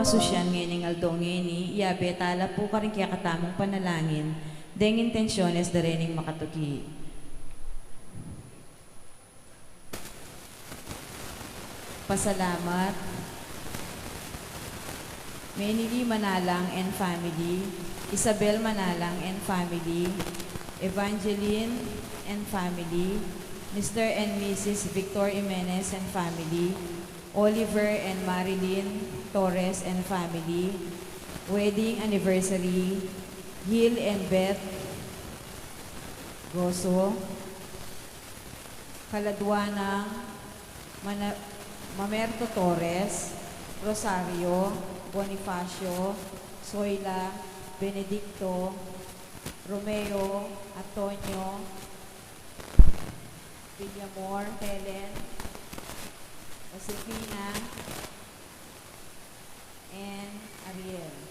masusyan ngayon ng aldong ngeni, iabe tala po ka rin kaya katamong panalangin, deng intensyones da rening makatuki. Pasalamat. Menili Manalang and family, Isabel Manalang and family, Evangeline and family, Mr. and Mrs. Victor Jimenez and family, Oliver and Marilyn Torres and family, wedding anniversary, Gil and Beth Goso, Kaladwanang Mamerto Torres, Rosario, Bonifacio, Zoila, Benedicto, Romeo, Antonio, Villamor, Helen, Josefina, and Ariel.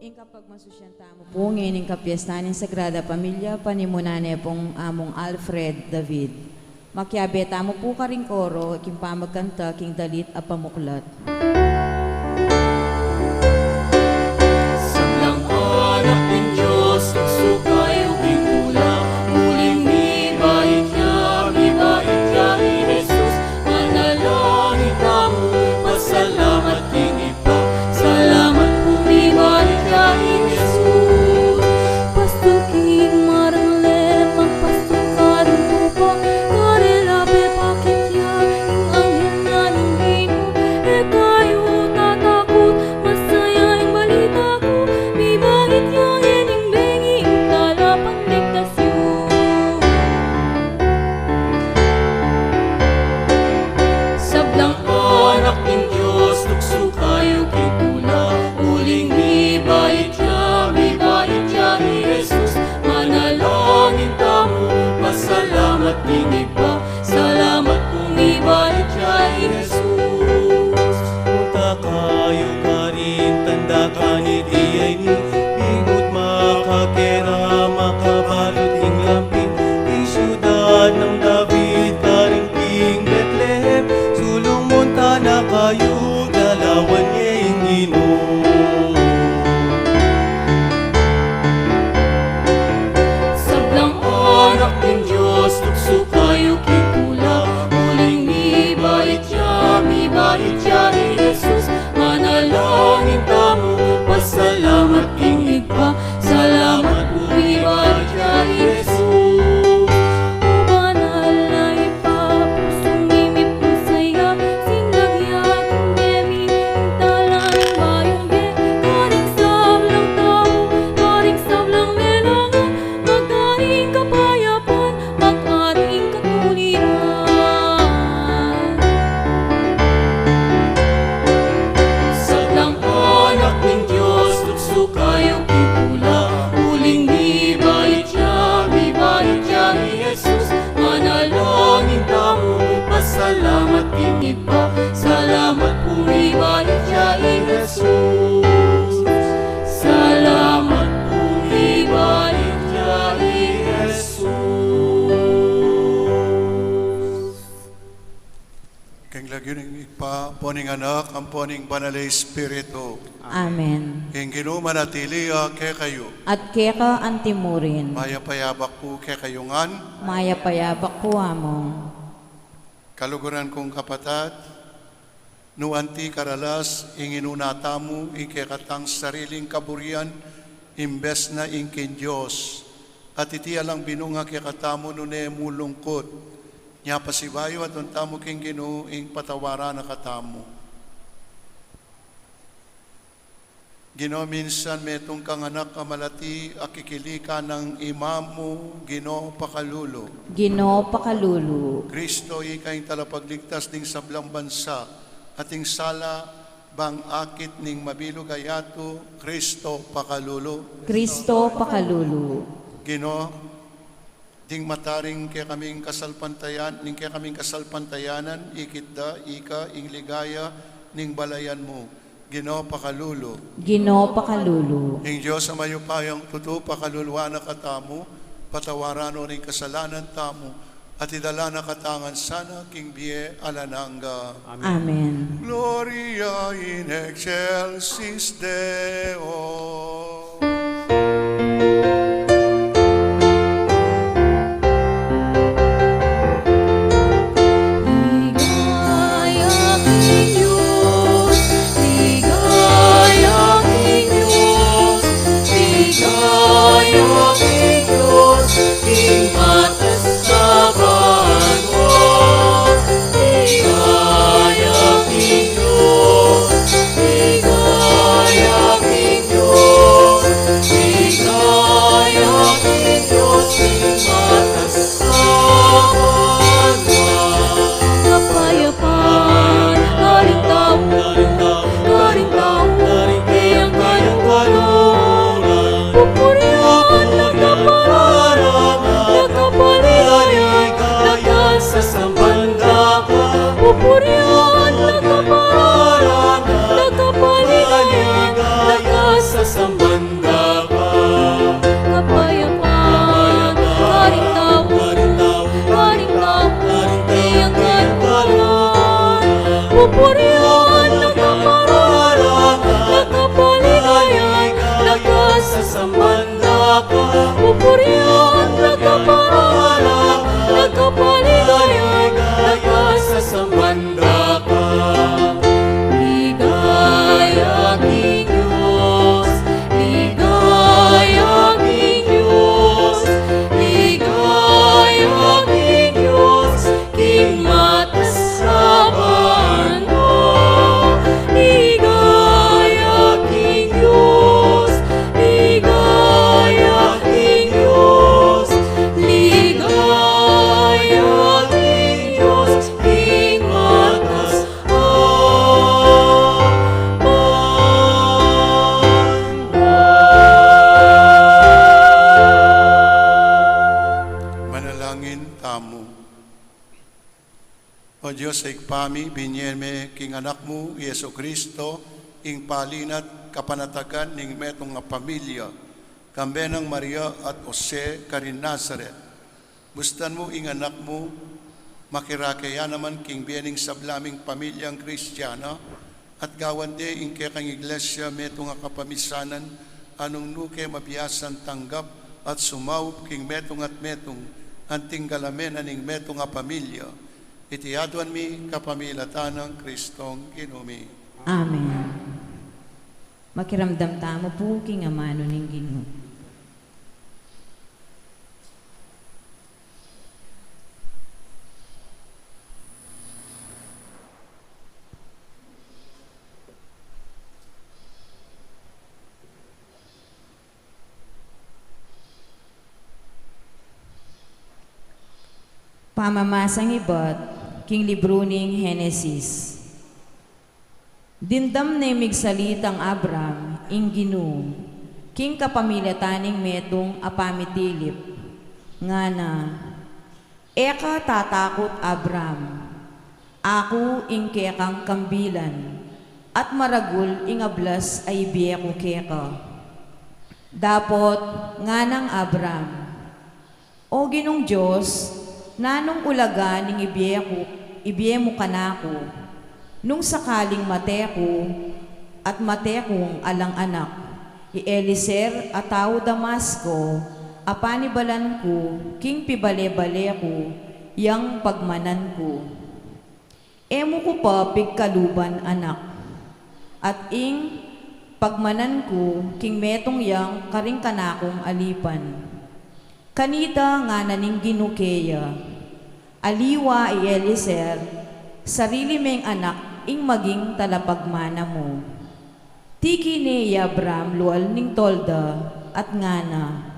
Kapag masusyanta mo po ngayon kapiestanin Sagrada Pamilya, panimunane pong among Alfred David. Makiabeta mo po ka rin koro, king pamagkanta, king dalit at pamuklat. Sablang anak ng Diyos, nagsukayo bingkula, muling mibait niya, Jesus, manalangin kamo, pasalamat king iba, salamat po mibait niya, Jesus. Pastor king marangler, magpastor ka rin po pa, karelabe bakit ya, ing anghel na hindi mo, kayo tatakot, masaya ang balita ko, mibait niya ining bengi, lalapang ligtasyon. Sablang anak ng Diyos, tukso kayo kitula, muling mibait niya, Jesus, manalangin kamo, pasalamat din iba, salamat po mibait niya, Jesus. Punta kayo ka rin, tanda ka ni Diyay ni, bigot makakera, makabalot ing lamping, ing syudad ng David, karing king Bethlehem, sulong monta na kayo, dalawan niya ing Ginoo. Sablang anak ng Diyos, tukso kayo kitula, muling mibait niya, Jesus, manalangin kamo, pasalamat king iba, salamat po mibait niya, Jesus. O banal na iba, pusong imip ng saya, sinlagyat ng demi, intalan bayong ge, karing sablang tao, karing sablang melangan, mag-aring kapayapan, mag-aring katuliran. Sablang anak ng Diyos, tukso kayo kitula, muling mibait niya, Jesus, manalangin kamo, pasalamat king iba, salamat po mibait niya, Jesus. Salamat po mibait niya, Jesus. King lagyuning ipa, poning anak, ang poning banalay Espiritu. Amen. King ginumanatili ke kayo. At keka antimurin, Maya payabak po ke kayungan. maya payabak po among. Kaluguran kong kapatid, nuanti karalas, inginunata mo, ikekatang sariling kaburian, imbes na ingkin Diyos. At iti alang binunga kekatamo nune mulungkot. Nya pasibayo at untamo king Ginoo ing patawara na katamo. Ginoo minsan metong kang anak kamalati akikilika ng imamo Ginoo pakalulo. Ginoo pakalulu, Kristo ikaing talapagligtas ning sablang bansa ating sala bang akit ning mabilog ayato Kristo pakalulo. Kristo pakalulu. Ginoo ding mataring kaya kaming kasalpantayan ning kaya kaming kasalpantayanan ikitda ika ing ligaya ning balayan mo. Ginoo pakalulo. Ginoo pakalulu. Ing Diyos sa mayupayang tuto pakaluluwa na katamo, patawaran o ring kasalanan tamo, at idala na katangan sana king biye alananga. Amen. Gloria in excelsis Deo. Pupurihan, nagkapaligaya, nagkasasamban kaburyan, nagkaparala, nagkapaligaya, nagkasasambanda ka. Ligaya King Diyos, ligaya King Diyos, ligaya King Diyos, King Matasabaan mo. Ligaya King Diyos, ligaya King Diyos, ligaya King Diyos, King Matasabaan. Manalangin tamo. O Diyos, sa ikpami, binyeme king anak mo, Yeso Kristo, ing palinat kapanatagan ning metong nga pamilya, kambe ng Maria at Jose karin Nazaret. Bustan mo ing anak mo, makirakaya naman king biening sablaming pamilyang Kristiyana, at gawande ing kekang iglesia metong nga kapamisanan, anong nuke mabiyasan tanggap at sumaw king metong at metong, anting galamen aning metong nga pamilya, itiaduan mi kapamilatan ng Kristong Ginumi. Amen. Makiramdam tamo po king amano ning Ginoo. Pamamasang ibat, king libro ning Henesis. Dindam na migsalitang Abram, ing Ginoo, king kapamilataning metong apamitilip, nga na, eka tatakot Abram, ako ing kekang kambilan, at maragul ing ablas ay biyeko keka. Dapot nga ng Abram, o Ginong Diyos, nanong ulaga ning ibiyemo kanako, nung sakaling mateko at matekong alang anak, i-Eliezer at tao Damasco, apanibalan ko, king pibale-bale ko, yang pagmanan ko. Emo ko pa pigkaluban anak, at ing pagmanan ko, king metong yang karing kanakong alipan. Kanita nga naning ginukeya, aliwa i-Eliezer, sarili meng anak ing maging talapagmana mo. Tiki ni Abram lual ning tolda at ngana.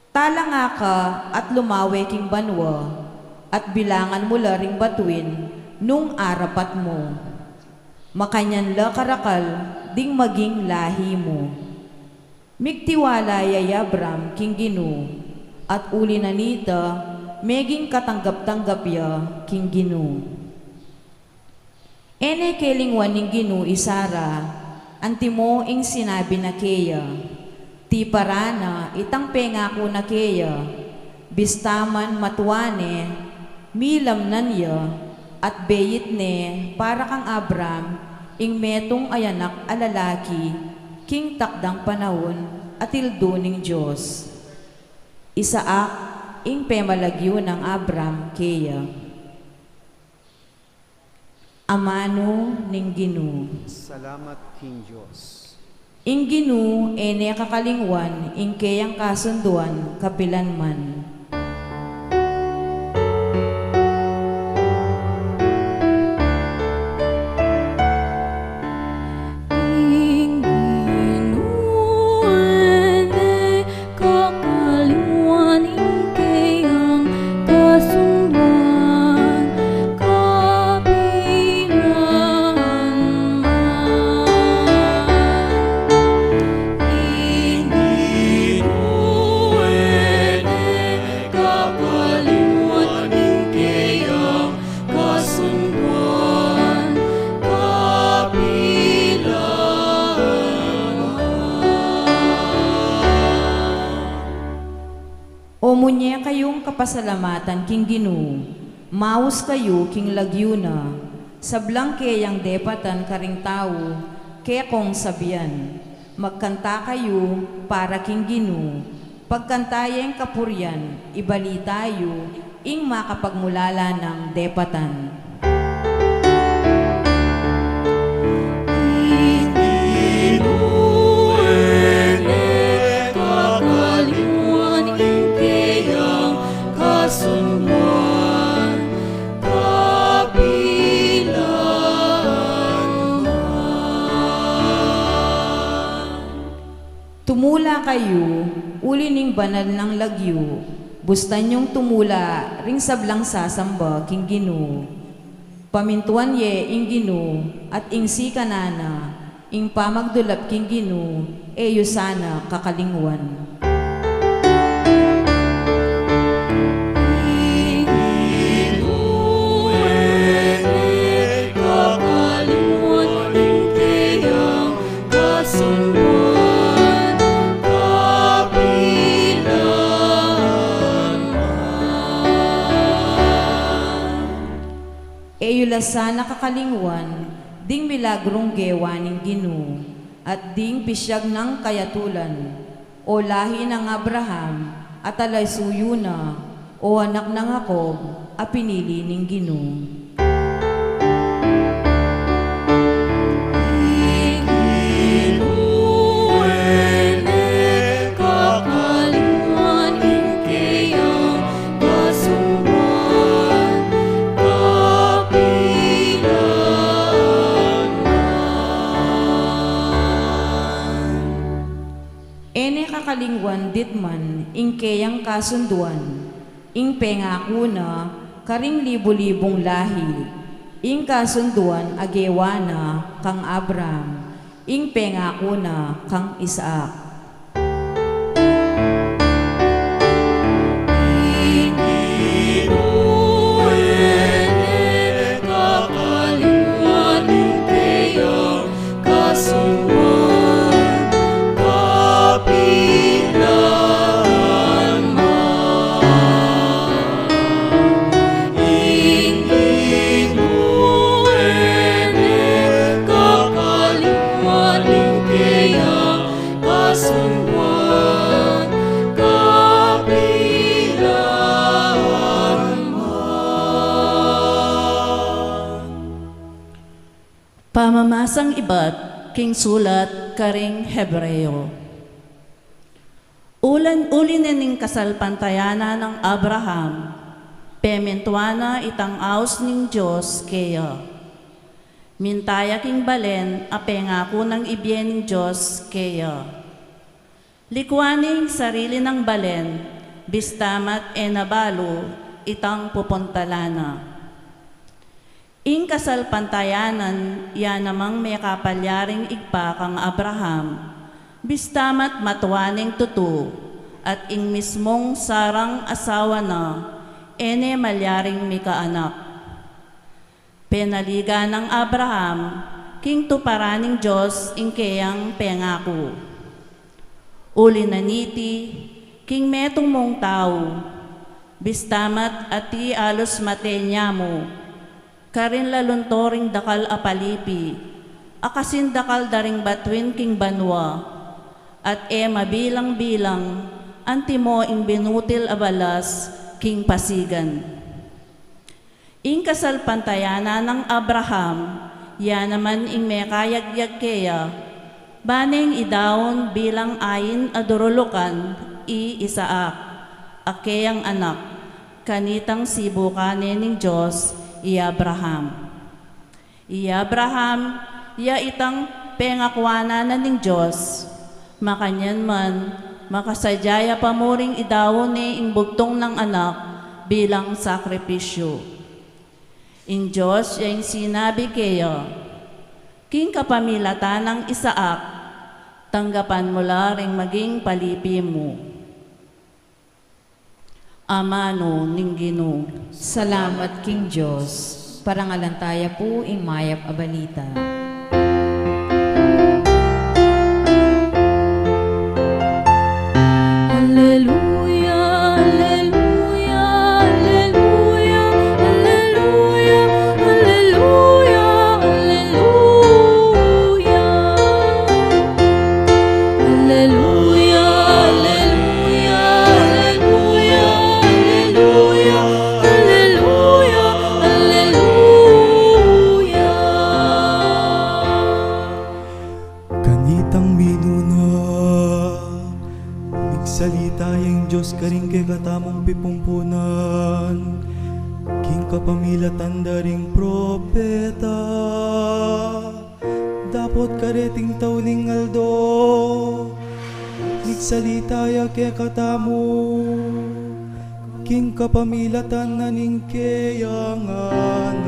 Tala nga ka at lumawe king banwa, at bilangan mo la ring batuin nung arapat mo. Makanyan la karakal ding maging lahi mo. Migtiwala ya Abram king Ginoo, at uli na nita, meging katanggap-tanggap ya, king Ginoo. Ene kelingwan ning Ginoo isara, antimo ing sinabi na keya, ti parana itang pengako na keya, bistaman matuane, milam nan ya, at beyit ne, para kang Abram, ing metong ayanak alalaki, king takdang panahon, at ildo ning Diyos. Isaak, ing pemalagyo ng Abram keya. Amano ning Ginoo. Salamat King Diyos. Ing Ginoo, ene kakalingwan, ing keyang kasunduan, kapilan man. Umunye kayong kapasalamatan king Ginoo, maus kayo king lagyuna, sablang keyang depatan karing tao, kekong sabian, magkanta kayo para king Ginoo, Pagkantayeng kapuryan, ibali tayo, ing makapagmulala ng depatan. Kakalimuan kayang kasunduan, kapilan Tumula kayo, uli ning banal ng lagyo, bustan yung tumula, ring sablang sasamba, king Ginoo. Pamintuan ye, ing Ginoo, at ing si kanana, ing pamagdulap king Ginoo, eyo sana kakalingwan. kakalimuan kayang kasunduan, Eyo sana kakalingwan, ding milagrong gewaning Ginoo, at ding pisyag ng kayatulan, o lahi ng Abraham, at alay suyo na, o anak ng Jacob, a pinili ning Ginoo. kakalimuan kayang kasunduan, kapilan Ene kakalingwan ditman, ing keyang kasunduan, ing pengako na, karing libo-libong lahi, ing kasunduan agewana kang Abraham, ing pengako na kang Isaac. kakalimuan kayang kasunduan, kapilan kakalimuan kayang kasunduan, kapilan Pamamasang iba't king sulat karing Hebreo. Uli ning kasalpantayana ng Abraham, pementuana itang aus ning Diyos kaya. Mintaya king balen a pengako ng ibyen ning Diyos kaya. Likwaning sarili ng balen, bistamat e nabalo itang pupuntalana. Ing kasalpantayanan, yan namang may kapalyaring igpa kang Abraham, bistamat matuwaning tutu, at ing mismong sarang asawa na, ene malyaring may kaanak. Penaliga ng Abraham, king tuparaning Diyos ing kayang pengako. Uli na niti, king metong mong tao, bistamat ati alos matenya mo, karin laluntoring dakal apalipi, akasin dakal daring batwin king banwa, at mabilang-bilang, anti mo ing binutil abalas king pasigan. Ing kasalpantayana ng Abraham, yan naman ing mekayagyag kaya, baning idawon bilang ayin adurulukan i Isaak, akeyang anak, kanitang sibukanin ng Diyos, i Abraham. I Abraham, ya itang pengakwana na ng Diyos, makanyan man, makasadyaya pamuring idawon ni ing bugtong ng anak bilang sakripisyo. Ing Diyos yung sinabi kayo, king kapamilatan ng Isaak, tanggapan mo ring maging palipi mo. Amano ning Ginoo. Salamat king Diyos, parangalantaya po ing mayap a balita. Hallelujah, hallelujah, hallelujah, hallelujah, hallelujah, hallelujah. Hallelujah, hallelujah, ka rin kay katamong pipumpunan, king kapamilya tanda ring propeta, dapot kareting tauling aldo, nigsalitaya kay katamo, king kapamilatan na ning kayanganan.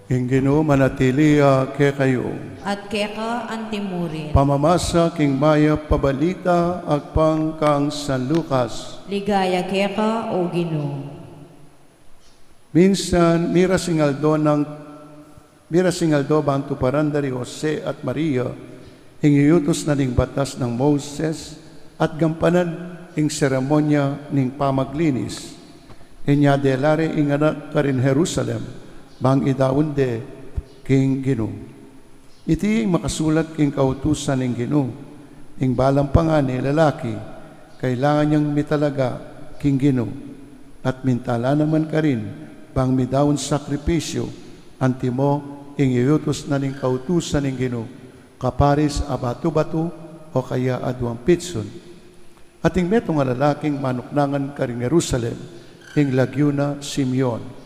Ing Ginoo manatiliya kay kayo. At keka antimurin. Pamamasa king maya pabalita agpang kang San Lucas. Ligaya keka o Ginoo. Minsan mira singaldo bantu parandari Jose at Maria ing iyutos na ning batas ng Moses at gampanan ing seremonya ning pamaglinis. Inya delare ing anak karin Jerusalem bang idaunde king Ginoo. Iti makasulat king kautusan ning Ginoo. Ing balang pangani lalaki, kailangan niyang mitalaga king Ginoo. At mintala naman ka rin, bang midaon sakripisyo, antimo ing iyutos na ning kautusan ning Ginoo, kaparis a batu-batu o kaya aduang pitson. At ing meto nga lalaking manuknangan ka rin Jerusalem, ing Lagyuna Simeon.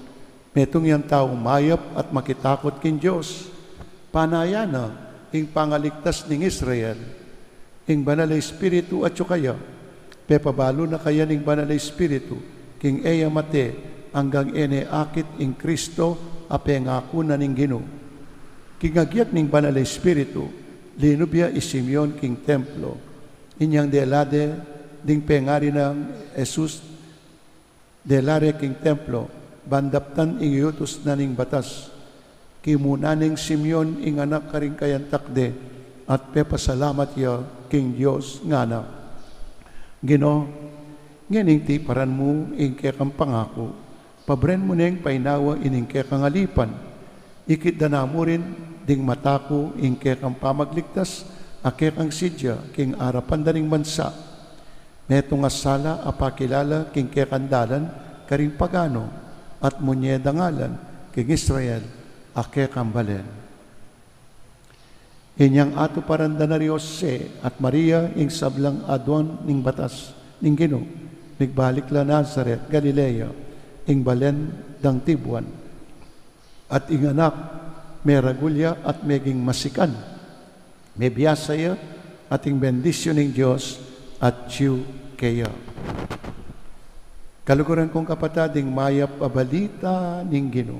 Metong yang taong mayap at makitakot kin Diyos. Panayana, ing pangaligtas ning Israel, ing banal na Espiritu at kaya, pepabalo na kaya ning banal na Espiritu, king eya mate, hanggang ene akit ing Kristo, apengako na ning Ginoo. King agyat ning banal na Espiritu, linubya isimyon king templo, inyang delade, ding pengari ng Jesus, delare king templo, bandaptan ing yutos na ning batas, kimunaning Simeon ing anak karing kayantakde, at pepasalamat ya king Diyos nga na. Ginoo, nganing ti paran mo ing kekang pangako, pabren mo neng painawa ining kekang alipan, ikit na mo rin ding matako ing kekang pamagligtas, a kekang sidya king arapan daning bansa, neto nga sala apakilala king kekang dalan karing pagano, at munyeda ngalan king Israel ake kambalen. Inyang ato paranda na Jose at Maria ing sablang adwan ning batas ning Ginoo, nigbalik la Nazaret, Galilea, ing balen dang Tibuan, at ing anak meragulya at meging masikan, may biyasaya at ing bendisyon ning Diyos at siyo kaya. Kaluguran kong kapatading mayap abalita ning Ginoo.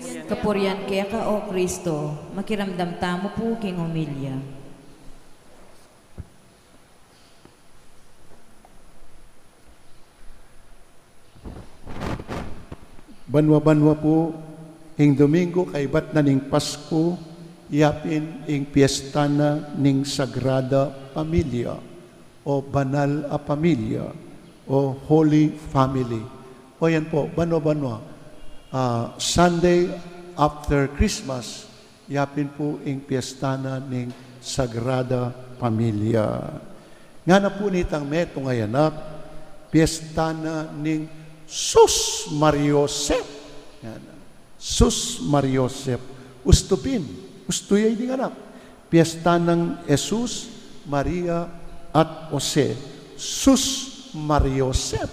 Kapurian keka o Kristo, makiramdam tamo po king humilya. Banwa-banwa po, ing Domingo kaibat na ning Pasko, yapin ing piyesta na ning Sagrada Pamilya o Banal a Pamilya o Holy Family. O yan po, banwa-banwa. Sunday after Christmas, yapin po ing piyesta na ning Sagrada Pamilya. Nga na po nitang meto ngayanak, piyesta na ning Sus Mariosep. Sus Mariosep. Ustupin. Ustuyay di anak. Piyesta ng Jesus, Maria at Jose. Sus Mariosep.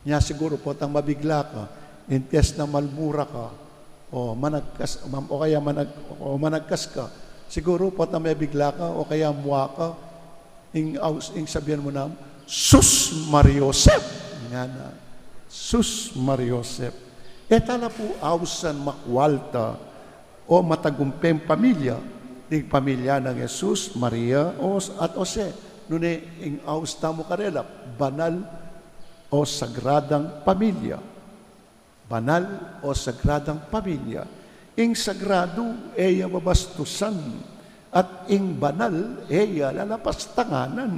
Nya siguro po tang mabigla ka, in piyesta na malmura ka, o managkas, o kaya managkas ka. Siguro po tang mabigla ka, o kaya muwa ka, ing sabihan mo na, Sus Mariosep. Nga na, Sus Mariosep. Etala po ausan makwalta o matagumpeng pamilya, ng pamilya ng Jesus, Maria at Jose. Nune ing aus tamo karela, banal o sagradang pamilya. Banal o sagradang pamilya. Ing sagrado eya mabastusan at ing banal eya lalapastanganan.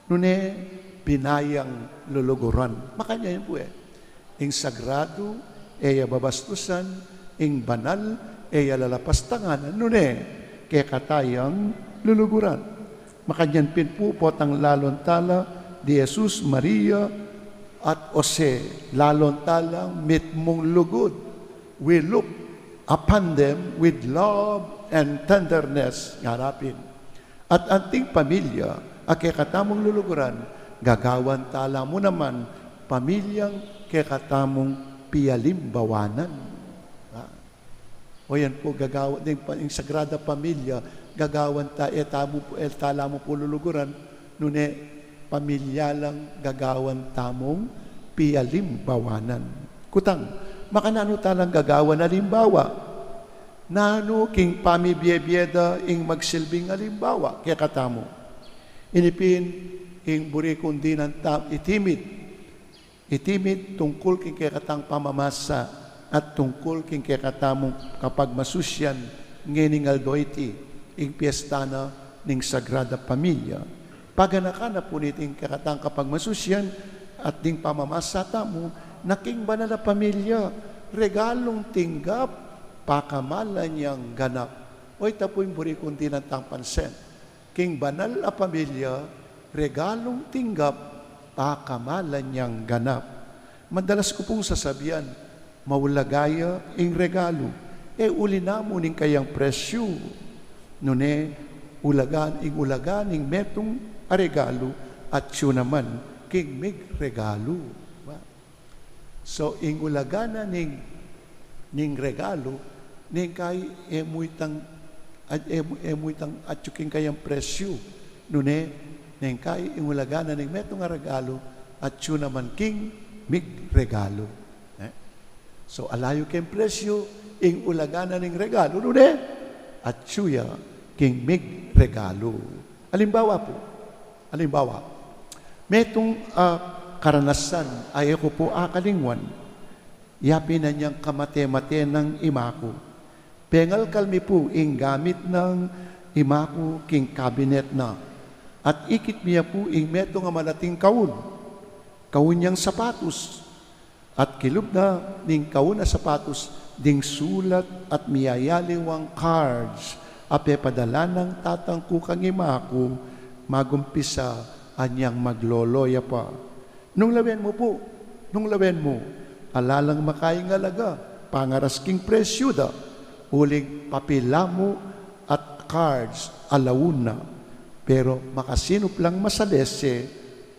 Nune binayang luluguran. Makanya yun po ing sagrado, eya babastusan, ing banal, eya lalapastangan. Ano kaya katayang luluguran. Makanyan pinpupot ang lalontala di Jesus, Maria, at Jose. Lalontala mitmong lugod. We look upon them with love and tenderness. Harapin. At anting pamilya, kaya katamong luluguran, gagawan tala mo naman, pamilyang kaya katamong pialimbawanan. O yan po, gagawan, yung Sagrada Pamilya, gagawan tala mo po luluguran, nune, pamilya lang gagawan tamong pialimbawanan. Kutang, makanano talang gagawan alimbawa, nano king pamibyebyeda ing magsilbing alimbawa, kaya katamo. Inipin, ing burikon din ang itimid tungkol king kaya katang pamamasa, at tungkol king kaya katamong kapag masusyan ngening aldoiti, ing piyestana ning Sagrada Pamilya. Paganakana po niting kakatang kapag masusyan at ding pamamasa tamo, naking banal na pamilya, regalong tinggap, pakamalan niyang ganap. O itapoy burikon din ang tangpansen. King banal na pamilya, regalong tinggap, pakamalan niyang ganap. Madalas ko pong sasabihan, maulagaya ing regalo. Uli na mo ning kayang presyo. Nune, ulagan ing metong regalo at siyo naman king mig regalo. So, ing ulagana ning regalo, ning kay emuitang at yuking kayang presyo. Nune, ning kay ing ulagana ning metong regalo at siyo naman king mig regalo. So, alayo kayong presyo, ing ulagana ning regalo, nune, at siya king mig regalo. Alimbawa po, metong karanasan ay ako po akalingwan, yapi na niyang kamate-mate ng imako. Pengal kalmi po ing gamit ng imako king kabinet na, at ikit niya po ing meto nga malating kawun niyang sapatos, at kilub na ning kawun na sapatos, ding sulat at miyayaliwang cards, ape padala ng tatangku kang imako, magumpisa anyang magloloya pa. Nung lawen mo, alalang makayang alaga, pangarasking presyo da, uling papila mo at cards alawuna, pero makasinop lang masalese,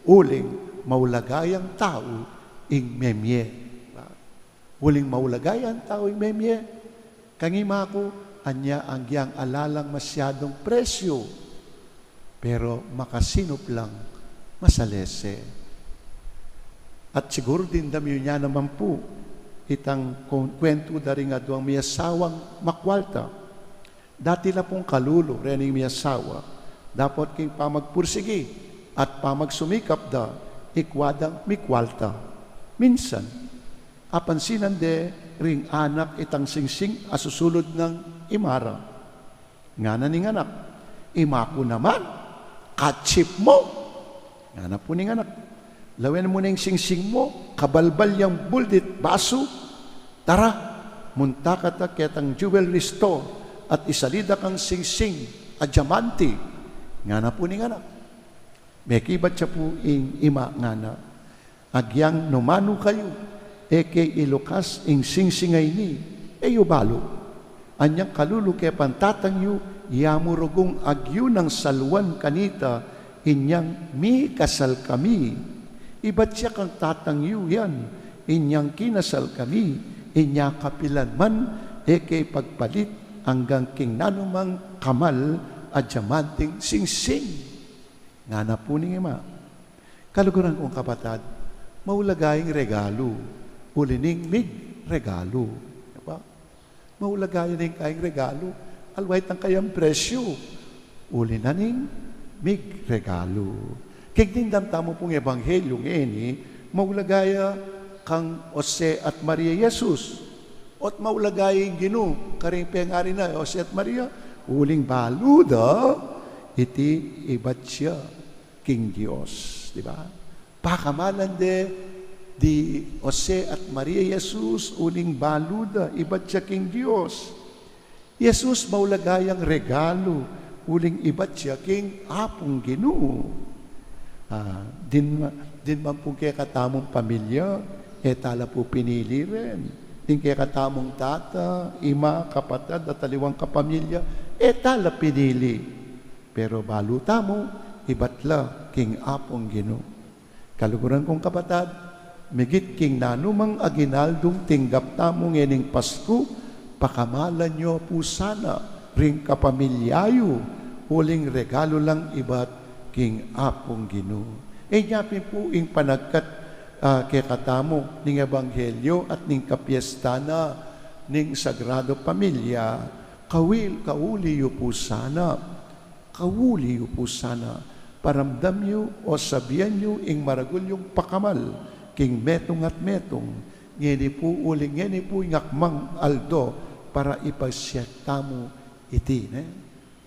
uling maulagayang tao, ing memye. Uling maulagayan tao ing memye. Kangima ko, anya ang giyang alalang masyadong presyo. Pero makasinop lang masalese. At siguro din dami niya naman po, itang kwento daring aduang miyasawang makwalta. Dati na pong kalulo, rening miyasawa, dapat king pamagpursigi at pamagsumikap da, ikwadang mikwalta. Minsan, apansinan de ring anak itang singsing asusulod ng imara. Nga na ning anak, imako naman, katsip mo. Nga na po ning anak, lawen mo na yung singsing mo, kabalbal yung buldit, baso, tara, munta ka ta ketang jewelry store at isalida kang singsing at diamante. Nga na po ning anak. May kibat siya po ing ima nga na, agyang numano kayo, eke ilukas ing singsingay ni, balo. Anyang kalulu ke pantatang yu, yamurugong agyo ng salwan kanita, inyang mi kasal kami. Iba't siya kang tatang yu yan, inyang kinasal kami, inya kapilan man, eke pagpalit, hanggang king nanumang kamal, at diamanting singsing. Nga na po ning ima. Kaluguran kong kapatad, maulagayang regalo, ulining mig regalo. Diba? Maulagayan ng kayang regalo, alwait ang kayang presyo, ulinaning mig regalo. Kigdindam tamo pong ebanghelyo ngeni, maulagaya kang Jose at Maria Jesus, at maulagayang Ginoo, karing pengari na Jose at Maria, uling baluda, iti ibat siya, King Diyos. Diba? pakamalan di Jose at Maria Jesus, uling baluda, ibat siya king Diyos. Jesus maulagayang regalo, uling ibat siya king apong Ginoo. Din man po kaya katamong pamilya, tala po pinili rin. Din kaya katamong tata, ima, kapatid, at taliwang kapamilya, tala pinili. Pero baluta mo, ibatla king apong Ginoo. Kaluguran kong kapatid, migit king nanumang aginaldong tinggap tamo ngening Pasko, pakamalan nyo po sana ring kapamilyayo, huling regalo lang ibat king apong Ginoo. Nyapin po ing panagkat kay katamo ning Ebanghelyo at ning kapiestana ning Sagrado Pamilya, kauliyo po sana, paramdam nyo o sabihan nyo ing maragulyong pakamal, king metong at metong, ngeni po uling, ngeni po ngakmang aldo, para ipasyak tamo iti.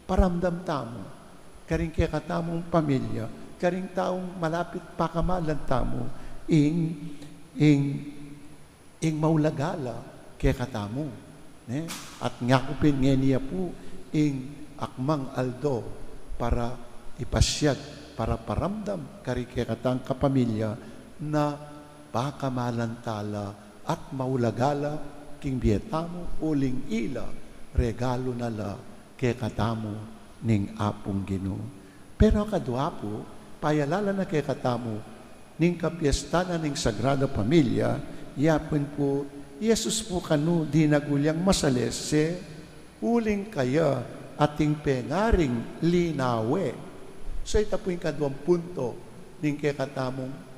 Paramdam tamo, karing kaya katamong pamilya, karing taong malapit pakamalan tamo, ing maulagala kaya katamo. At ngakupin ngeniya po, ing akmang aldo, para ipasyag, para paramdam, karing kaya katang kapamilya, na pakamalan tala at maulagala king bietamo uling ila regalo nala kay katamo ning apong Ginoo. Pero kadua po payalala na kay katamo ning kapiestana ning Sagrada Pamilya, yapon po Jesus po kanu di nagulyang masalese uling kaya ating pengaring linawe. So ita po yung kaduang punto ning kay katamong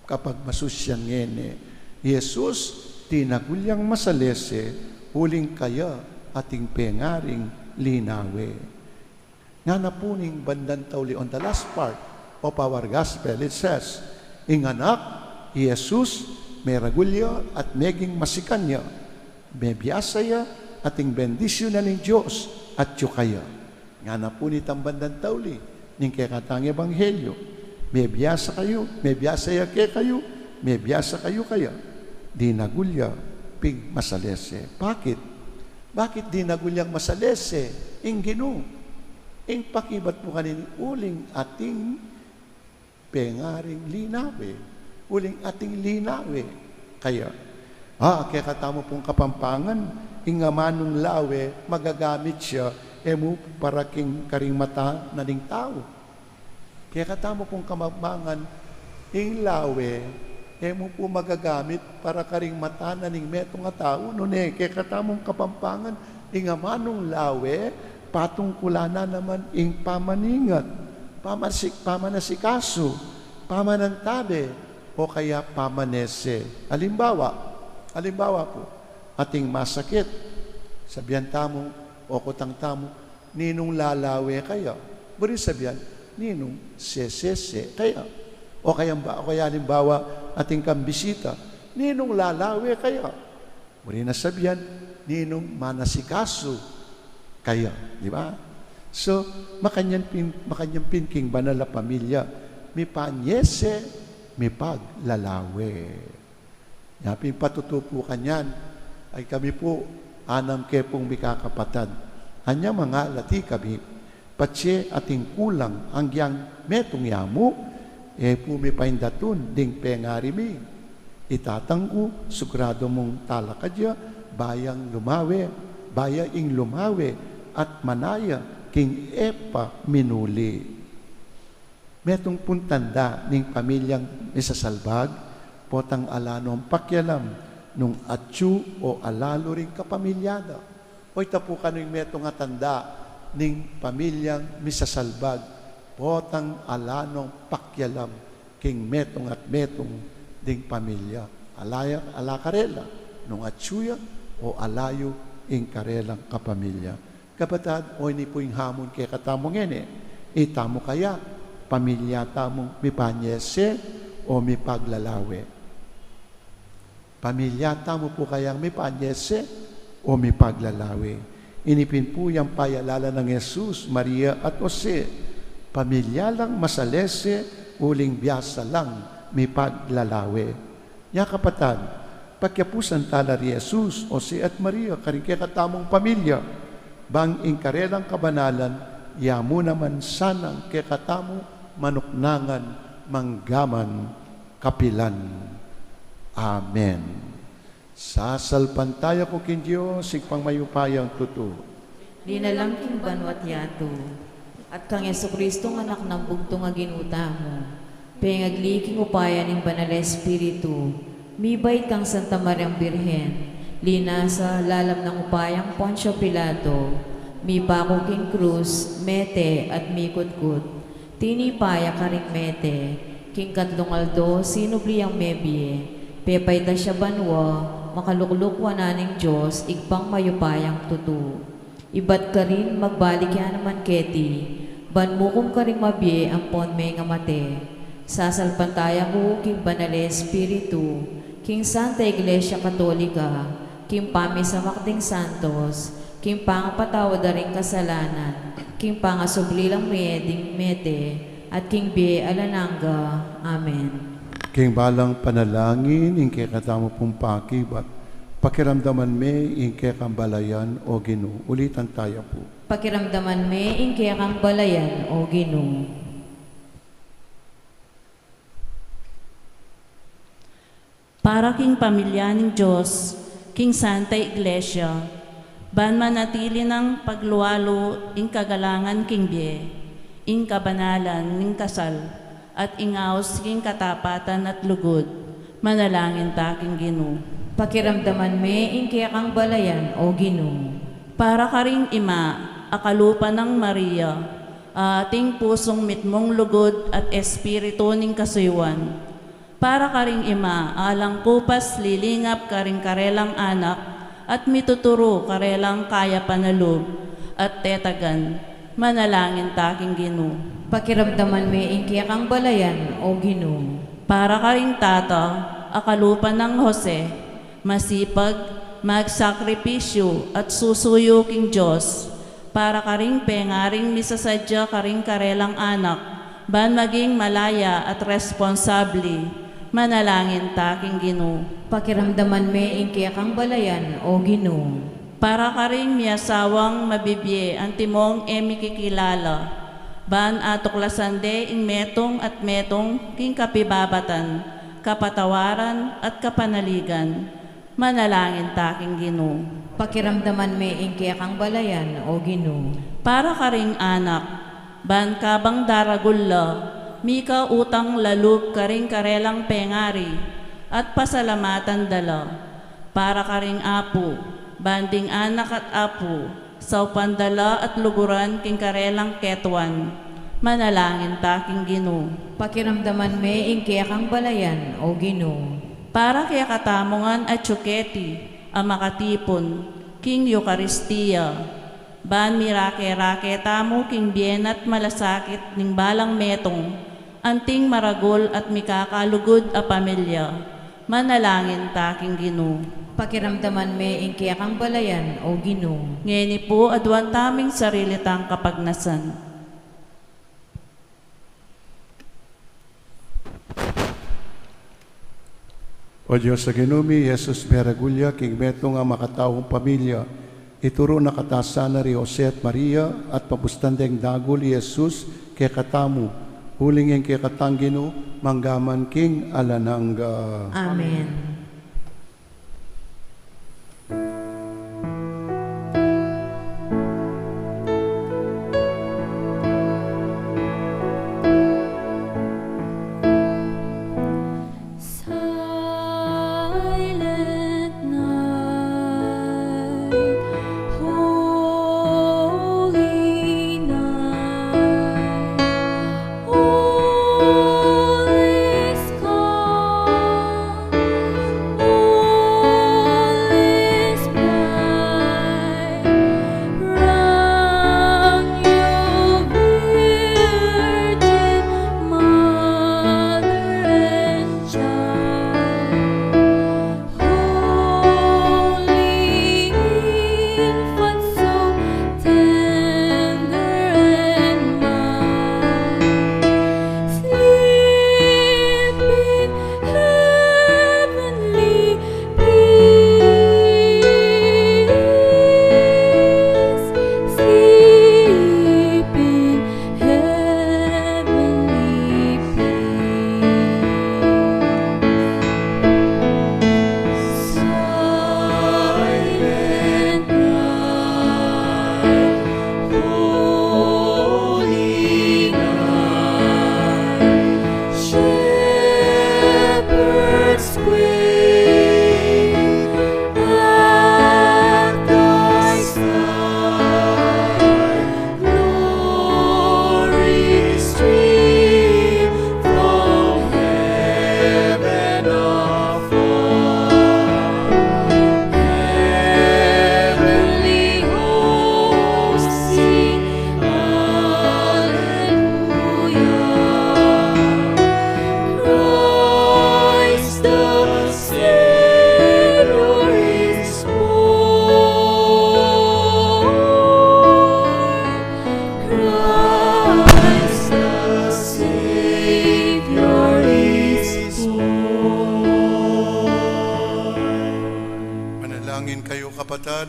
kapag masusyang ngene, Jesus, tinagulyang masalese, huling kaya ating pengaring linawe. Nga na po ning bandang tauli on the last part of our gospel, it says, ing anak, Jesus, may ragulya at meging masikanya, may biyasaya ating bendisyon na ng Diyos at yukaya. Nga na po nitang bandang tauli, ning kekatang Ebanghelyo, may biyasa kayo, may biyasaya kayo, may biyasa kayo kaya. Di nagulya, ping masalese. Bakit? Bakit di nagulyang masalese? Ing Ginoo. Ing pakibat po kanin uling ating pengaring linawe. Uling ating linawe. Kaya, kaya katamo pong kapampangan, ing amanong lawe, magagamit siya, mo para king karing mata na ning tao. Kaya katamo pong kamagmangan, ing lawe, mo po magagamit para karing mata na ning metong nga tao. Kaya katamong kapampangan, ing amanong lawe, patungkulana naman ing pamaningat, pamanasikaso, pamanantabe, o kaya pamanese. Alimbawa po, ating masakit, sabihan tamo, o kutang tamo, ninong lalawe kaya. Buri sabihan, ninong sesese kaya. O kaya halimbawa ating kambisita, ninong lalawe kaya. Muli na sabihan, ninong manasikaso kaya. Di ba? So, makanyang pinking banal na pamilya, may panyese, may paglalawe. Yapin patutupo kanyan, ay kami po, anam kepong mikakapatad. Anya mga lati kami, patse ating kulang ang yang metong yamu, pumipaindatun ding pengari mi. Itatangku, sugrado mong talakadya, bayang lumawe, ing lumawe, at manaya, king epa minuli. Metong puntanda ning pamilyang isasalbag, potang alanom pakyalam, nung atyu o alalo ring kapamilyada. O itapo kaning metong atanda, ning pamilyang misasalbag, potang alanong pakyalam, king metong at metong ding pamilya. Ala karela, nung atsuya o alayo ing karelang kapamilya. Kapatad, o ini po yung hamon kay katamong ene, itamo kaya, pamilya tamong mipanyese o mipaglalawe. Pamilya tamo po kayang mipanyese o mipaglalawe. Inipin po yung payalala ng Jesus, Maria at Jose. Pamilya lang masalese, uling biyasa lang mi paglalawe. Ya kapatad, pagyapusan tala ri Jesus, Jose at Maria, karing katamong pamilya, bang ingkarelang kabanalan, yamu naman sanang kekatamo manuknangan, manggaman, kapilan. Amen. Sasalpantaya ko kin Diyos, sigpang mayupayang tuto. Linalang king banwat yato, at kang Yesu Kristo anak ng bugtong nga ginuta mo. Pengagliking upaya ng Banal Espiritu, mibay kang Santa Mariang Birhen, lina sa lalam ng upayang Poncio Pilato, mi pako king krus, mete at mikutkut, tinipaya karing mete, king katlong sinubliyang mebie, pepayta siya banwa, makaluklukwa naning Diyos, igpang mayupayang tutu. Ibat ka rin magbalik yan naman keti, banmukom ka rin mabye ang ponme nga mate. Sasalpantaya ko king Banal Espiritu, king Santa Iglesia Katolika, king Pamisamakding Santos, king pangapatawad na rin kasalanan, king pangasublilang meding mete, at king Bie Alananga. Amen. King balang panalangin, ingke katamo pong pakibat, pakiramdaman me, ingke kambalayan o Ginoo. Ulitan tayo po. Pakiramdaman me, ingke kang balayan o Ginoo. Para king pamilya ng Diyos, king Santa Iglesia, ban manatili ng pagluwalo ing kagalangan king Bie, ing kabanalan ning kasal, at ingaos king katapatan at lugod, manalangin ta king Ginoo. Pakiramdaman me, ingke kang balayan o Ginoo. Para ka ring ima, akalupa ng Maria, ating pusong mitmong lugod at espiritu ning kasuywan. Para ka ring ima, alang kupas lilingap ka ring karelang anak, at mituturo karelang kaya panalub, at tetagan, manalangin taking Ginoo. Pakiramdaman me, ingke kang balayan o Ginoo. Para ka ring tata, akalupa ng Jose, masipag, magsakripisyo at susuyo king Diyos. Para ka ring pengaring misasadya ka ring karelang anak, ban maging malaya at responsable, manalangin taking Ginoo. Pakiramdaman me, ingke kang balayan o Ginoo. Para ka ring miyasawang mabibye ang timong emikikilala, ban atuklasande ing metong at metong king kapibabatan, kapatawaran at kapanaligan, manalangin taking Ginoo. Pakiramdaman me, ingke kang balayan o Ginoo. Para ka ring anak, ban kabang daragulla, mika utang lalub ka ring karelang pengari, at pasalamatan dala. Para ka ring apo, banding anak at apo, sa pandala at luguran king karelang ketwan, manalangin taking Ginoo. Pakiramdaman me, ingke kang balayan o Ginoo. Para kaya katamongan at tsuketi, ang makatipon, king Eucharistia, ban mirake-rake tamo king bien at malasakit ning balang metong, anting maragol at mikakalugod a pamilya, manalangin taking Ginoo. Pakiramdaman me, ingke kang balayan o Ginoo. Ngeni po adwan taming sarili tang kapagnasan. O Diyos sa Ginumi, Jesus Meragulya, king metong nga makataong pamilya, ituro na katasana ri Jose at Maria, at papustandeng dagol Jesus, kay katamu, hulingin kay katanggino, manggaman king alananga. Amen. Silent night, holy night, all is calm.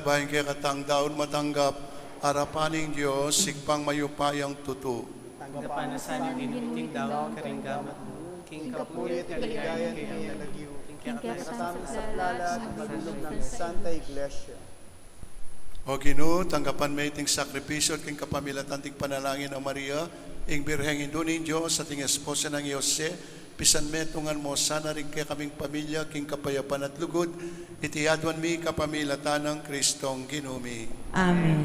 kapat bahin kay katang daon matanggap arapaning Diyos sigpang mayupayang tuto. Tanggapan na sa niting daw karinggamat mo. King kapulit kaligayan niya lagiw. King kasama sa plala at madulog ng Santa Iglesia. O Ginoo, tanggapan may ting sakripisyo at king kapamilatan ting panalangin ang Maria, ing birheng indunin Diyos sa ting esposa ng Jose, pisan metungan mo sana rin kay kaming pamilya, king kapayapan at lugod, itiadwan mi kapamilatan ng Kristong Ginumi. Amen.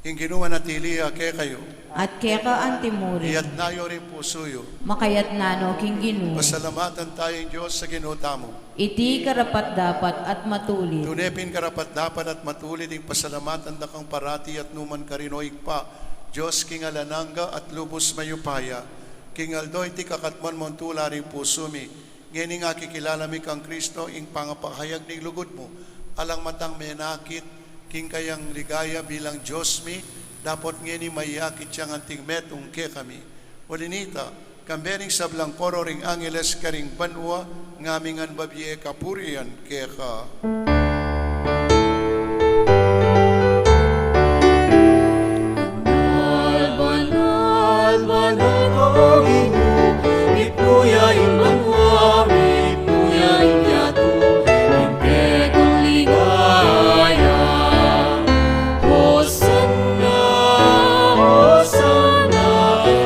Ing Ginoo natili ake kayo, At kaya ka antimuri, iyat nayo rin pusuyo, makayat nano king Ginoo. pasalamatan tayong Diyos sa Ginoo tamo. Iti karapat dapat at matulit. Tunepin karapat dapat at matulit ing pasalamatan da kang parati at numan karinoig pa. Diyos king alananga at lubos mayupaya. King aldoy ti kakatman mong tula ring pusumi. Ngayon nga kikilala mi kang Kristo ing pangapahayag ning lugod mo. Alang matang menakit, king kayang ligaya bilang Diyos mi. Dapat ngayon mayakit siyang anting metong ke kami. Walinita, kambering sablang koro ring angeles karing banwa, ngamingan babye kapurian ke ka. Banal, banal o Ginoo, ipnuya imbanwa, ipnuya imyato, impek ang ligaya. Hosanna, Hosanna,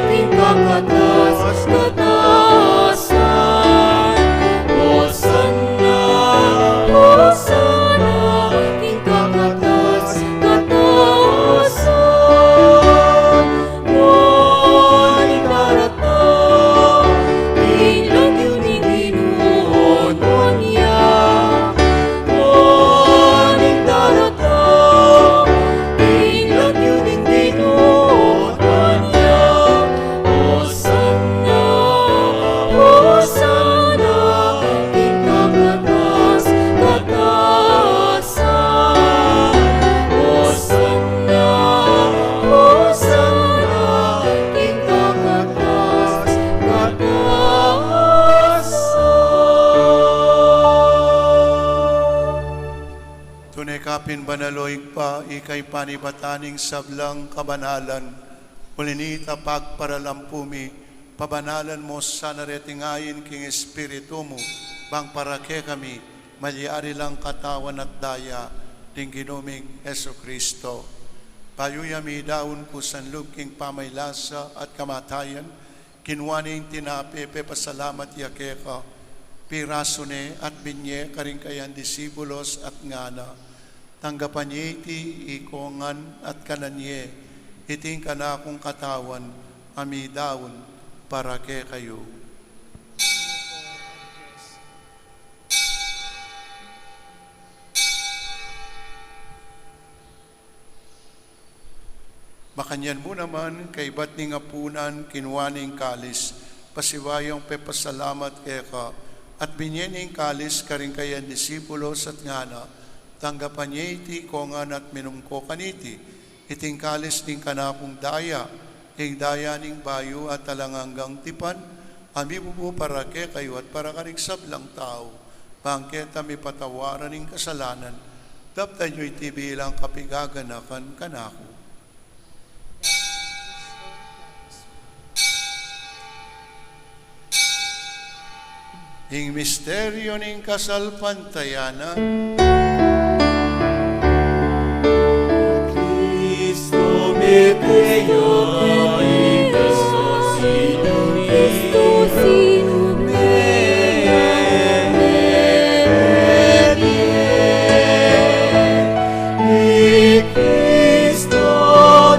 tingkakatas, katasan. Hosanna, Hosanna, tingkakatas, katasan. Kapin banaloig pa, ikay panibataning sablang kabanalan. Ulinita pagparalampumi, pabanalan mo sa naretingayin king Espiritu mo, bang parake kami, malyari lang katawan at daya, ding ginuming Yesu Kristo. Payuyami daon ko sanlub king pamaylasa at kamatayan, kinwaning tinapepe pasalamat yakeka, pirasone at binye karing kayan disibulos at ngana. Tanggapan niya iti ikongan at kananye, iting kanakong katawan, amidaon, para ke kayo. Makanyan mo naman, kay ba't ning apunan, kinwaning kalis, pasiwayong pepasalamat keka, at binyening kalis karing kayan disipulos at ngana, tanggapan niya iti kongan at minumko kaniti, iting kalis ning kanakong daya, ing daya ning bayo at talanganggang tipan, ami bubu para ke kayo at para kariksab lang tao, pangket ami patawaran ning kasalanan, daptan nyo iti bilang kapigaganakan kanako. Ing misteryo ning kasalpantayana, Cristo me creyó y Cristo sin y Cristo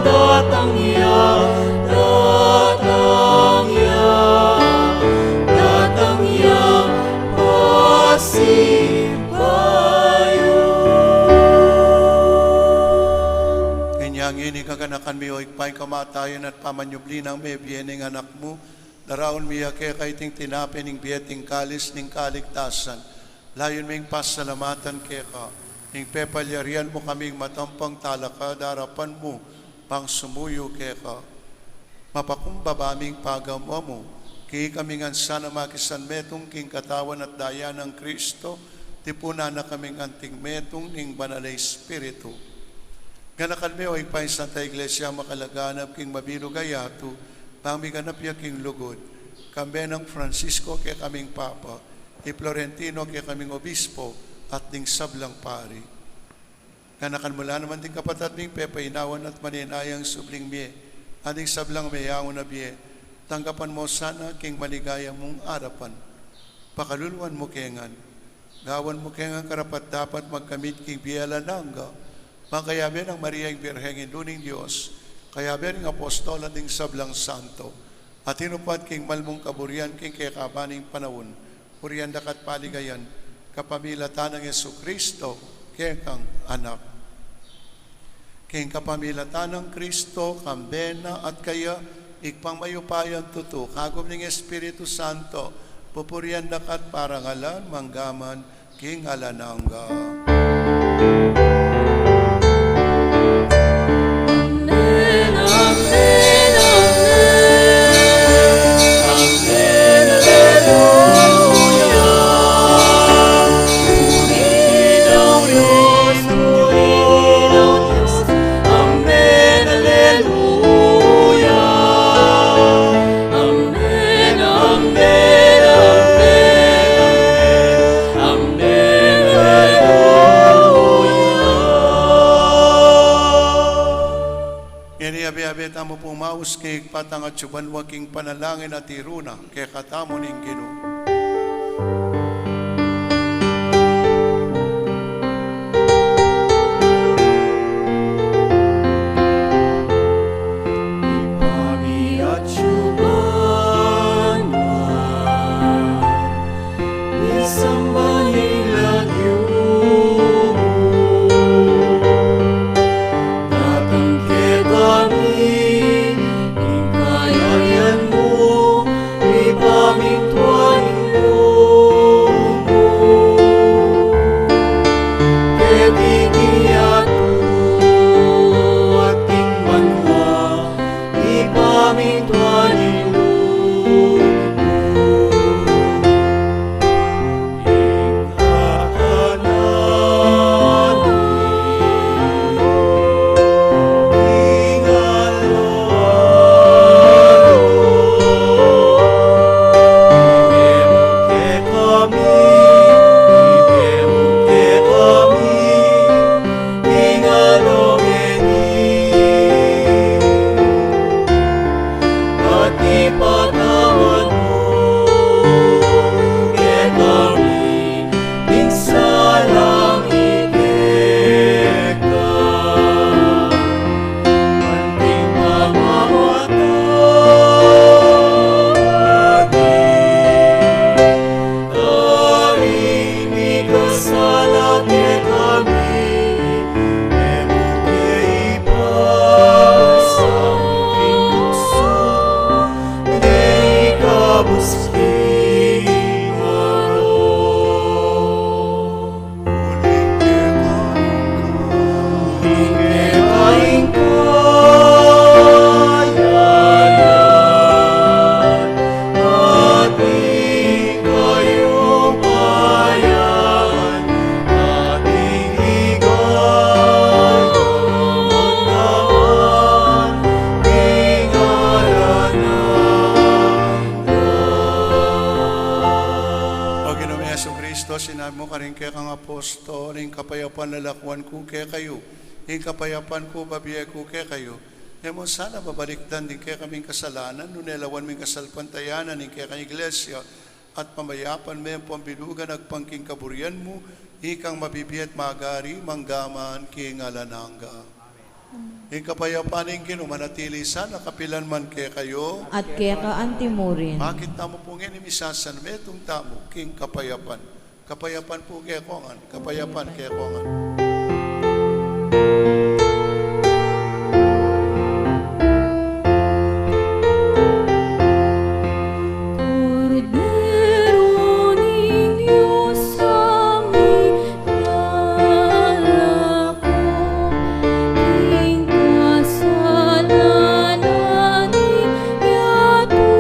datang ya pasti ini kaganakan mi o ikpay kamatayon at pamanyubli ng may biyening anak mo, daraon miya kaya kaiting tinapin ng biyeting kalis ng kaligtasan. Layon ming pasalamatan kaya ka, ning pepalyarian mo kaming matampang talaka, darapan mo, pang sumuyo kaya ka. Mapakumbabaming pagamaw mo, Kaya kami nga sana makisan metong king katawan at daya ng Kristo, tipuna na kaming anting metong ning banalay Espiritu. Ganakan mo ay paing Santa Iglesia makalaganap king mabino gayato, pamiganap ya king lugod, kambe ng Francisco kaya kaming Papa, Florentino kaya kaming Obispo, at ding sablang pari. Ganakan mula naman ding kapatat ming pepainawan at maninayang subling miye, ading sablang mayangon na biye, tanggapan mo sana king maligaya mong arapan. Pakaluluan mo kengan. Gawan mo kengan karapat dapat magkamit king biyala nangga. Makayabi ng Maria yung Birheng Induning Diyos. Kayabi ng Apostol at ng Sablang Santo. At inupat king malmong kaburian king kakabaning panahon. Purian dakat paligayan. Kapamilatan ng Yesu Kristo. Kekang anak. King kapamilatan ng Kristo, kambena at kaya ikpang mayupayan tuto, kagom ng Espiritu Santo, pupurian dakat parangalan, manggaman, king alanangga. Amen, amen, amen. Amen, alleluia. Purihin ang Diyos, purihin ang Diyos. Amen, alleluia. Amen, amen, amen. Amen, alleluia. Iniabi-abi tamo pumaus kay patang at subanwaking panalangin at iruna kay katamo ning Ginoo. Ipami at syuman isang banilagyo datang ke kami hingkayan mo ipaming tuwanin mo kebigyan ating banwa ipaming tuwanin mo at ipatawad mo kay kami pinsalang ikeka anting pamamatay kaini kasala kay kami emo kay ipasa pinukso kay kabuski uling kay kaing kayayan ating kayong bayan ating higay magdaman tingalan O Ginoong Yesu Kristo, sinabi mo ka rin kaya kang apostol, yung kapayapan lalakwan ko kaya kayo, yung kapayapan ko babiyay ko kaya kayo. Kaya mo sana babalikdan din kaya kaming kasalanan, nunelawan ming kasalpantayanan, yung kaya kang iglesia, at pamayapan mo yung pambilugan, agpangking kaburian mo, ikang mabibiyat magari, manggaman, king alanangga. Yung kapayapan ng Ginoo manatili sana kapilan man kaya kayo, At kaya ka antimurin. bakit tamo po ngayon imisasan metong tamo king kapayapan. Kapayapan po kaya kongan, kapayapan kaya kongan. Cordero Niño sa aming lalako, king kasalanan yato.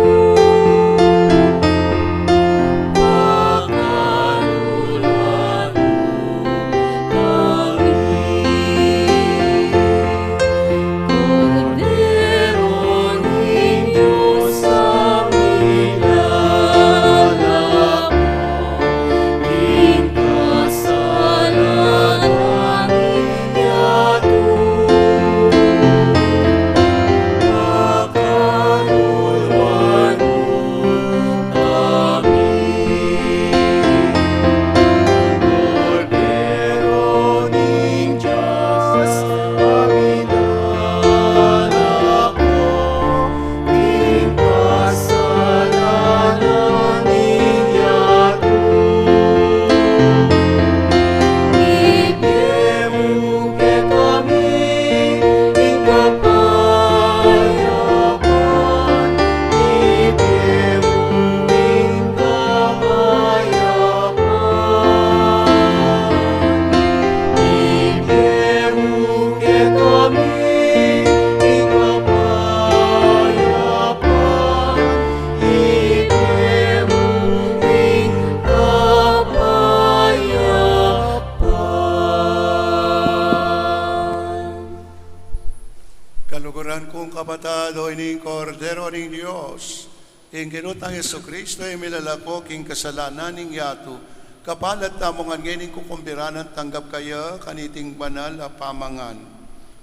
kaluguran kong kapatado ining kordero ning Diyos, ing kinutang Yesu Kristo ay milalako king kasalanan ning yato, kapalat tamongan ngayon kukumbiranan tanggap kaya kaniting banal a pamangan.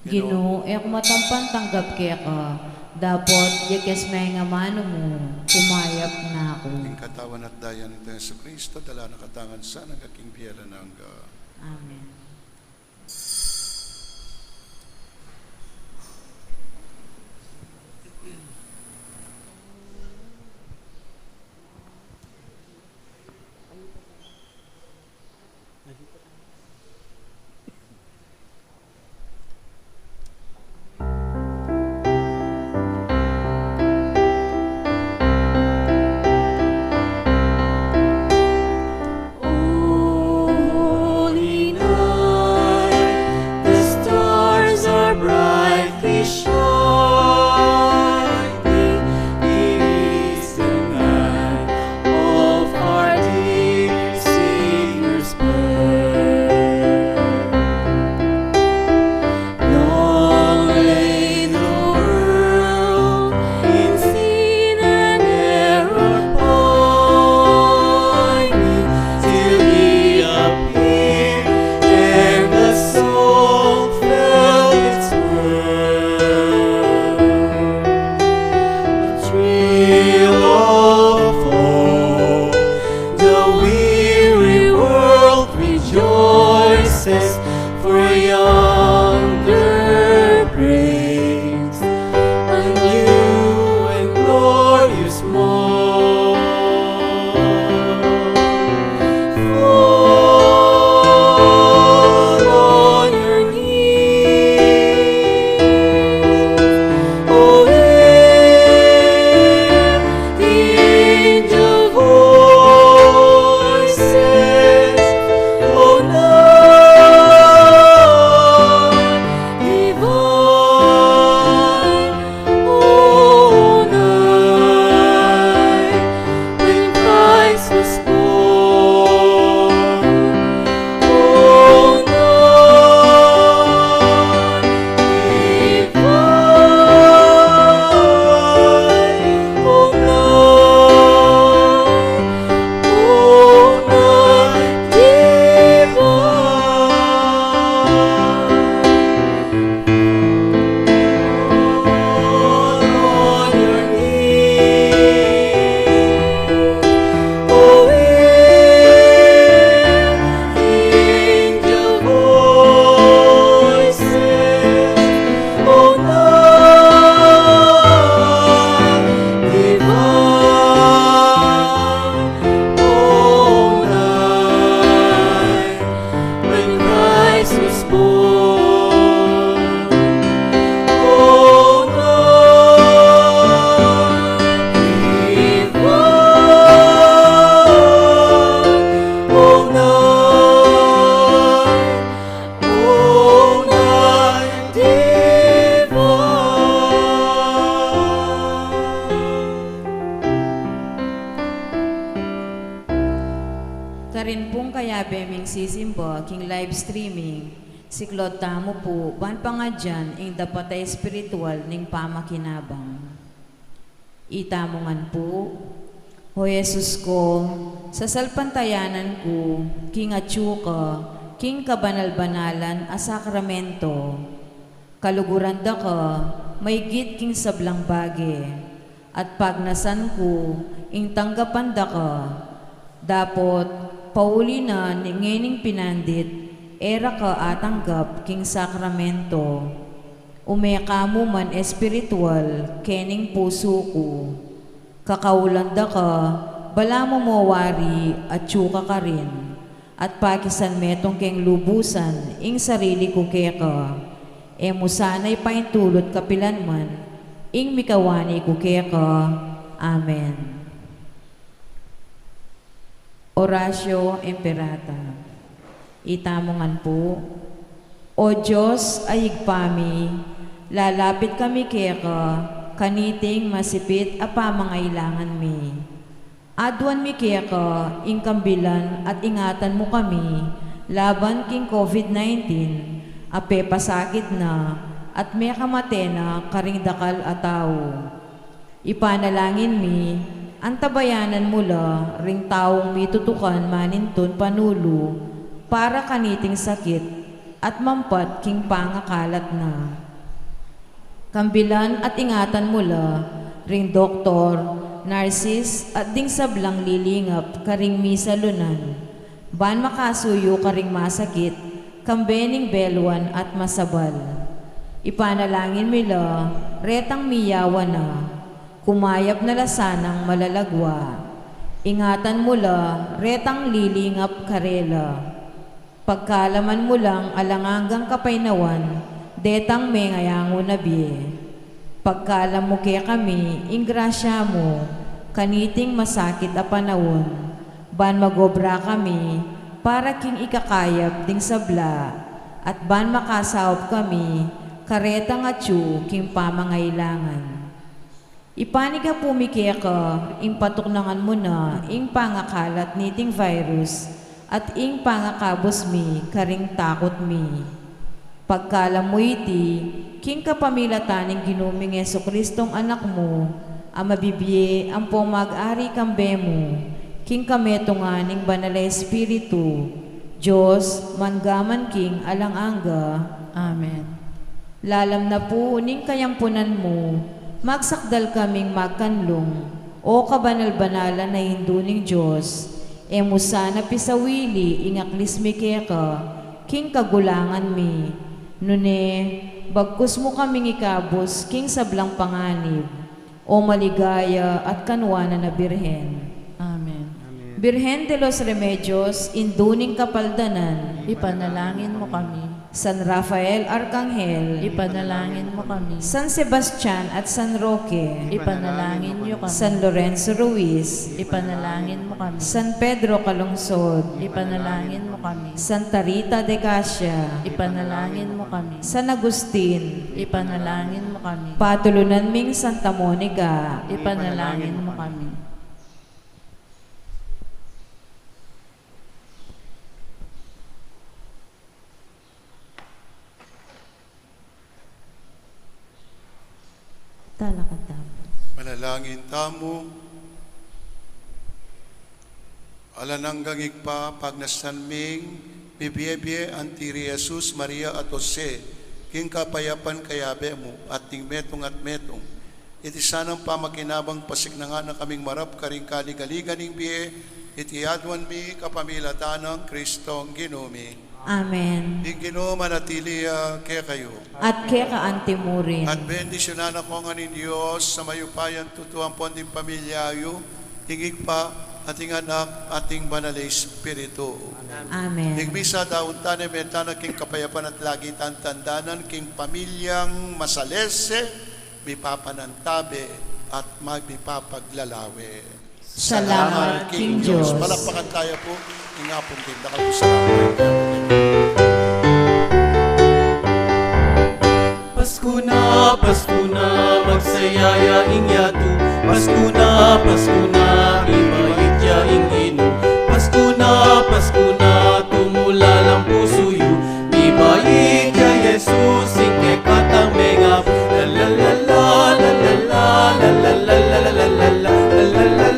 Ginoo, ek matampan tanggap kaya ka. Dapat yakes may nga mano mo, kumayap na ako. Ing katawan at dayan ito Yesu Kristo, dala na katangan sa nagaking biyala ng Amen. Holy night, the stars are brightly shining. It is the night of our dear Savior's birth. Long lay the world in sin and error pining, till He appeared and the soul felt its worth. A thrill of hope, the weary world rejoices, for yonder breaks a new and glorious morn. Fall on your knees, oh, hear the angel voices, oh, night divine, oh, night when Christ was born, oh, night divine, oh, night divine. On your knees, oh, hear the angel voices, oh, night divine, oh, night when Christ was born, oh, night divine, oh, night divine. Karin pong kaya beming sisimba king live streaming, si Claude tamo po, ban pa nga dyan, ing dapatay espiritual ning pamakinabang. Itamongan po, O Jesus ko, sa salpantayanan ko, king atyu ka, king kabanal-banalan a sakramento, kaluguran da ka, may git king sablang bage, at pagnasan ko, ing tanggapan da ka, dapot, pauli na ningining pinandit, era ka atanggap king sakramento. Umeka mo man espiritual, kening puso ko. Kakaulanda ka, bala mo mawari at tsuka ka rin. At pakisan metong keng lubusan, ing sarili ko keka. E mo sana'y paintulot kapilan man, ing mikawani ko keka. Amen. Oratio Imperata. Itamongan po, O Diyos ay igpami, lalapit kami keka, kaniting masipit a pamangailangan mi. Adwan mi keka, ing kambilan at ingatan mo kami, laban king COVID-19, ape pasakit na, at may kamatena karing dakal a tao. Ipanalangin mi, antabayanan mula ring taong mitutukan maninton panulo para kaniting sakit at mampat king pangakalat na. Kambilan at ingatan mula ring doktor, narsis at ding sablang lilingap karing misalunan. Ban makasuyo karing masakit, kambening belwan at masabal. Ipanalangin mila, retang miyawa na, kumayap na lasanang malalagwa. Ingatan mula, retang lilingap karela. Pagkalaman mo lang alanganggang kapainawan, detang may ngayango na biye. Pagkalam mo kaya kami, ingrasya mo, kaniting masakit a panawon. Ban magobra kami, para king ikakayap ding sabla, at ban makasawap kami, karetang atyu king pamangailangan. Ipaniga pumikya ka, ing patuknangan mo na, ing pangakalat niting virus, at ing pangakabos mi, karing takot mi. Pagkalam mo iti, king kapamilataning ginuming Jesucristong anak mo, ang mabibiye ang pumag-ari kambe mo, king kametunganing banal Espiritu, Diyos, mangaman king alanganga. Amen. Lalam na po ning kayampunan mo, magsakdal kaming magkanlong, o kabanal-banalan na hinduning Diyos, emusana pisawili ingaklis mi keka, king kagulangan mi. Nune, bagkus mo kaming ikabos, king sablang panganib, o maligaya at kanwana na birhen. Amen. Birhen de los Remedios, induning kapaldanan, Ipanalangin mo kami. San Rafael Arcangel, Ipanalangin mo kami. San Sebastian at San Roque, Ipanalangin niyo kami. San Lorenzo Ruiz, Ipanalangin mo kami. San Pedro Calungsod, Ipanalangin mo kami. Santa Rita de Casia, Ipanalangin mo kami. San Agustin, Ipanalangin mo kami. Patulunan ming Santa Monica, Ipanalangin mo kami. Talakatam. Manalangin tamo, alananggang igpa pagnasanming, bibiyebye antiri Jesus, Maria at Jose, king kapayapan kayabe mo, at ting metong at metong. Iti sanang pamakinabang pasignanga na kaming marap karing kaligaligan ng biye, iti adwan mi kapamilatanang Kristong ginumi. Amen. Di manatili kaya kayo. At kaya kaantimurin. At bendisyonan ako nga ni Diyos sa mayupayan tutuang ponding pamilyayo, hingig pa ating anak, ating banal Espiritu. Amen. Higbisa daun tanem etana king kapayapan at lagi tantandanan king pamilyang masalese, mipapanantabe at magmipapaglalawe. Salamat, King Diyos. Palakpakan tayo po, ingapong din, nakalusalamat. Pasko na, magsayaya inyatu. Pasko na, ibayit ya inginu. Pasko na, tumula lang puso yu. Ibayit ya Jesus, ingke katang mengap. La la la la la la la la la la la la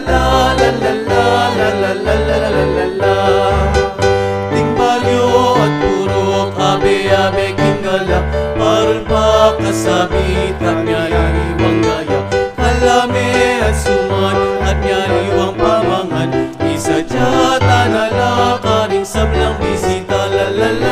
la la la Tingbalyo at purok abe-abe kinggala Parang pakasabit at nyariwang gaya Kalame at suman at nyariwang pamangan Isa dya tanala karing sablang bisita la la la